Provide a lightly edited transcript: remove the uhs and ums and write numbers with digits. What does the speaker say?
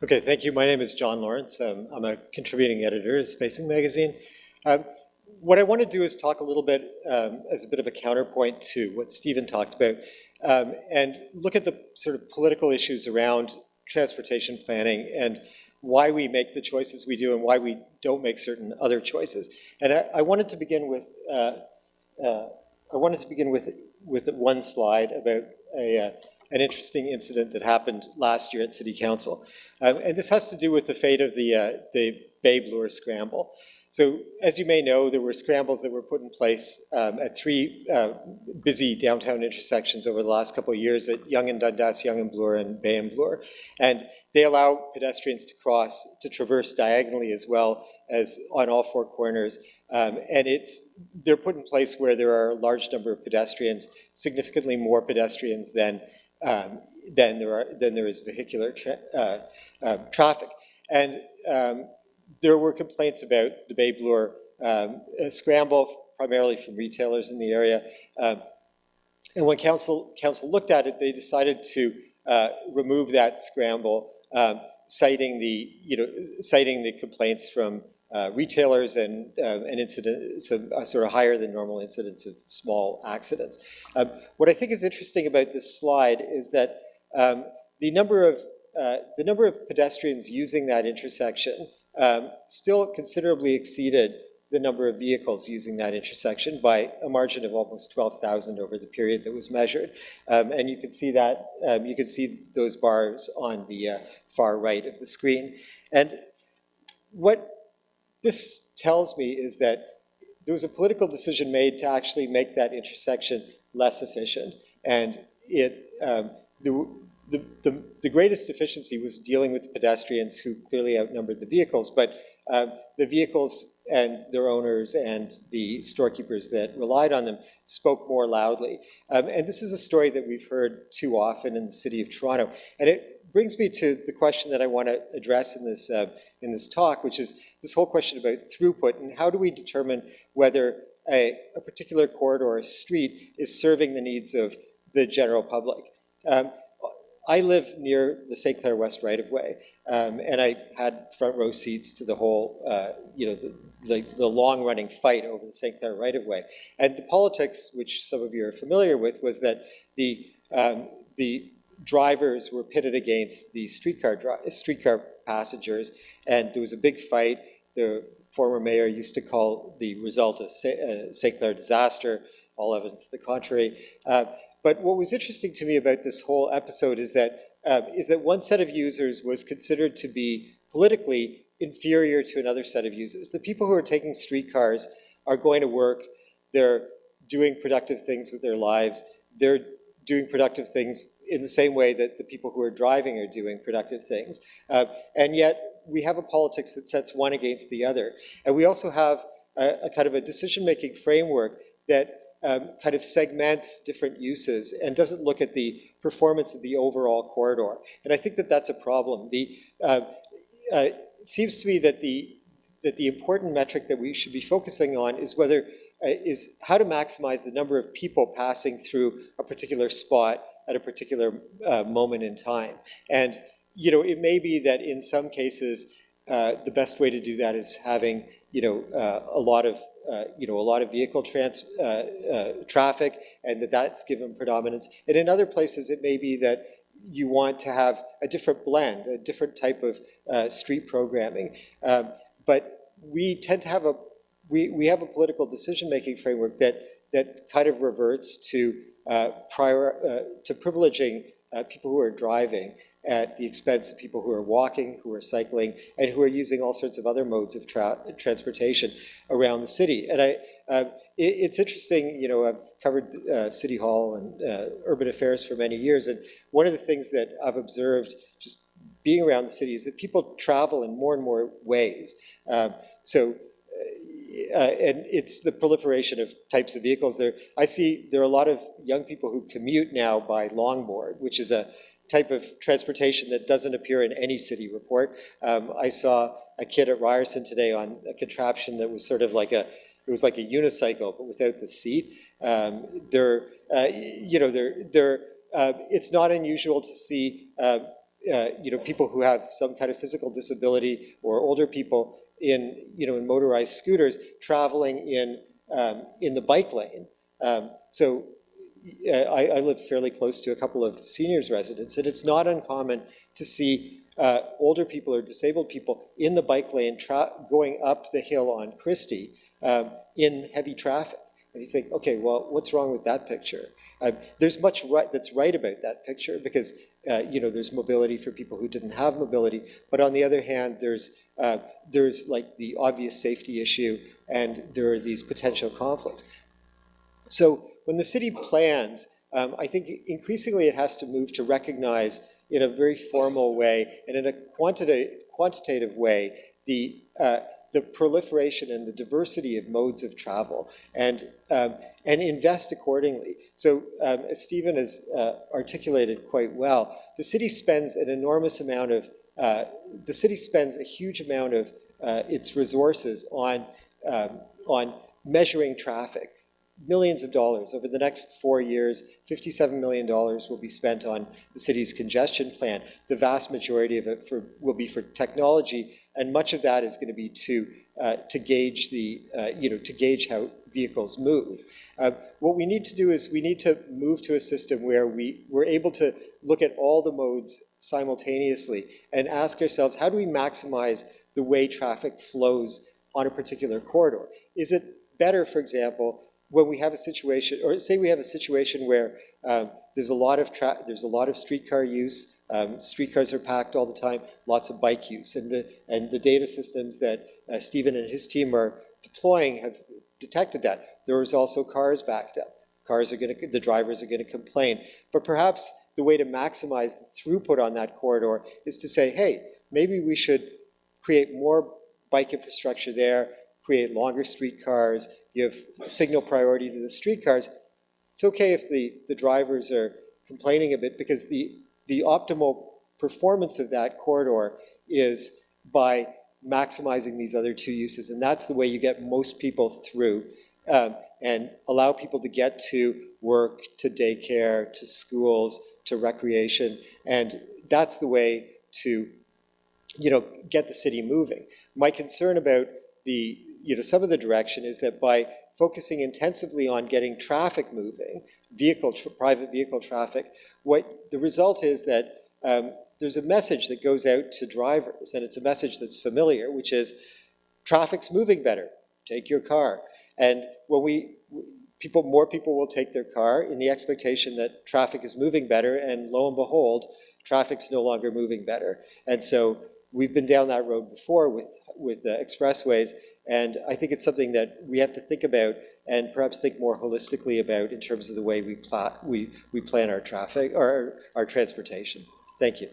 Okay, thank you. My name is John Lawrence. I'm a contributing editor at Spacing Magazine. What I want to do is talk a little bit as a bit of a counterpoint to what Stephen talked about and look at the sort of political issues around transportation planning and why we make the choices we do and why we don't make certain other choices. And I wanted to begin with with one slide about an interesting incident that happened last year at City Council. And this has to do with the fate of the Bay Bloor Scramble. So as you may know, there were scrambles that were put in place at three busy downtown intersections over the last couple of years at Yonge and Dundas, Yonge and Bloor, and Bay and Bloor. And they allow pedestrians to traverse diagonally as well as on all four corners. And they're put in place where there are a large number of pedestrians, significantly more pedestrians than there is vehicular traffic. And there were complaints about the Bay Bloor scramble, primarily from retailers in the area. And when council looked at it, they decided to remove that scramble, citing the complaints from retailers and some sort of higher than normal incidents of small accidents. What I think is interesting about this slide is that the number of pedestrians using that intersection still considerably exceeded the number of vehicles using that intersection by a margin of almost 12,000 over the period that was measured. And you can see that, you can see those bars on the far right of the screen. And what this tells me is that there was a political decision made to actually make that intersection less efficient. And the greatest efficiency was dealing with the pedestrians who clearly outnumbered the vehicles, but the vehicles and their owners and the storekeepers that relied on them spoke more loudly. And this is a story that we've heard too often in the city of Toronto. And it brings me to the question that I want to address in this talk, which is this whole question about throughput and how do we determine whether a particular corridor or street is serving the needs of the general public. I live near the St. Clair West right-of-way, and I had front row seats to the whole, the long-running fight over the St. Clair right-of-way. And the politics, which some of you are familiar with, was that the drivers were pitted against the streetcar passengers, and there was a big fight. The former mayor used to call the result a St. Clair disaster, all evidence to the contrary. But what was interesting to me about this whole episode is that one set of users was considered to be politically inferior to another set of users. The people who are taking streetcars are going to work, they're doing productive things with their lives, they're doing productive things in the same way that the people who are driving are doing productive things. And yet we have a politics that sets one against the other. And we also have a kind of a decision-making framework that kind of segments different uses and doesn't look at the performance of the overall corridor. And I think that that's a problem. It seems to me that the important metric that we should be focusing on is is how to maximize the number of people passing through a particular spot at a particular moment in time. And it may be that in some cases the best way to do that is having a lot of vehicle traffic, and that's given predominance. And in other places, it may be that you want to have a different blend, a different type of street programming. But we tend to have we have a political decision-making framework that kind of reverts to privileging people who are driving at the expense of people who are walking, who are cycling, and who are using all sorts of other modes of transportation around the city. And it's interesting, I've covered City Hall and urban affairs for many years, and one of the things that I've observed just being around the city is that people travel in more and more ways. And it's the proliferation of types of vehicles. I see there are a lot of young people who commute now by longboard, which is a type of transportation that doesn't appear in any city report. I saw a kid at Ryerson today on a contraption that was sort of like it was like a unicycle, but without the seat. It's not unusual to see people who have some kind of physical disability or older people in motorized scooters traveling in the bike lane. So I live fairly close to a couple of seniors residents, and it's not uncommon to see older people or disabled people in the bike lane going up the hill on Christie in heavy traffic. And you think, okay, well, what's wrong with that picture? There's much that's right about that picture because there's mobility for people who didn't have mobility, but on the other hand, there's like the obvious safety issue, and there are these potential conflicts. So when the city plans, I think increasingly it has to move to recognize in a very formal way and in a quantitative way the proliferation and the diversity of modes of travel, and invest accordingly. So as Stephen has articulated quite well, the city spends a huge amount of its resources on measuring traffic. Millions of dollars. Over the next 4 years, $57 million will be spent on the city's congestion plan. The vast majority of it will be for technology, and much of that is going to be to gauge to gauge how vehicles move. What we need to do is we need to move to a system where we're able to look at all the modes simultaneously and ask ourselves, how do we maximize the way traffic flows on a particular corridor? Is it better, for example, when we have a situation, or say we have a situation where there's a lot of streetcar use, streetcars are packed all the time, lots of bike use, and the data systems that Stephen and his team are deploying have detected that. There is also cars backed up. The drivers are going to complain. But perhaps the way to maximize the throughput on that corridor is to say, hey, maybe we should create more bike infrastructure there, create longer streetcars, give signal priority to the streetcars. It's okay if the drivers are complaining a bit, because the optimal performance of that corridor is by maximizing these other two uses, and that's the way you get most people through and allow people to get to work, to daycare, to schools, to recreation, and that's the way to get the city moving. My concern about some of the direction is that by focusing intensively on getting traffic moving, private vehicle traffic, what the result is that there's a message that goes out to drivers, and it's a message that's familiar, which is traffic's moving better, take your car. And when more people will take their car in the expectation that traffic is moving better, and lo and behold, traffic's no longer moving better. And so we've been down that road before with expressways, and I think it's something that we have to think about and perhaps think more holistically about in terms of the way we plan our traffic or our transportation. Thank you.